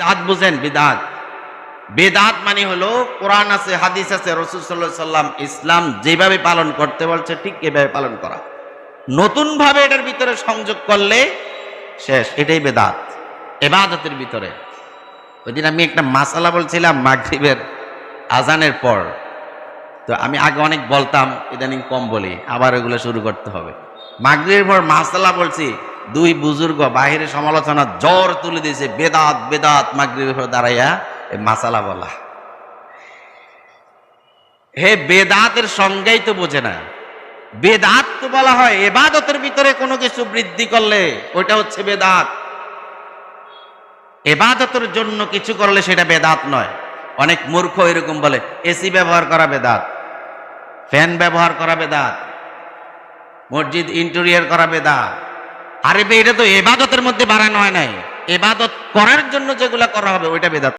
বিদআত বুঝেন? বিদআত, বেদাত মানে হলো কোরআন আছে, হাদিস আছে, রাসূল সাল্লাল্লাহু আলাইহি সাল্লাম ইসলাম যেভাবে পালন করতে বলছে ঠিক এভাবে পালন করা। নতুন ভাবে এটার ভিতরে সংযোগ করলে শেষ, এটাই বেদাত ইবাদতের ভিতরে। ওইদিন আমি একটা মাসালা বলছিলাম মাগরিবের আজানের পর, তো আমি আগে অনেক বলতাম, ইদানিং কম বলি, আবার এগুলো শুরু করতে হবে। মাগরিবের পর মাসালা বলছি, দুই বুজুর্গ বাহিরে সমালোচনা জ্বর তুলে দিয়েছে, বেদাত বেদাত, মাগরিবের পর দাঁড়াইয়া এই মাসালা বলা। হে, বেদাতের সংজ্ঞাই তো বোঝে না। বেদাত তো বলা হয় ইবাদতের ভিতরে কোনো কিছু বৃদ্ধি করলে ওইটা হচ্ছে বেদাত। ইবাদতের জন্য কিছু করলে সেটা বেদাত নয়। অনেক মূর্খ এরকম বলে এসি ব্যবহার করা বেদাত, ফ্যান ব্যবহার করা বেদাত, মসজিদ ইন্টেরিয়র করা বেদাত। আরে বে, এটা তো ইবাদতের মধ্যে বাড়ানো হয় নাই। ইবাদত করার জন্য যেগুলা করা হবে ওইটা বেদাত।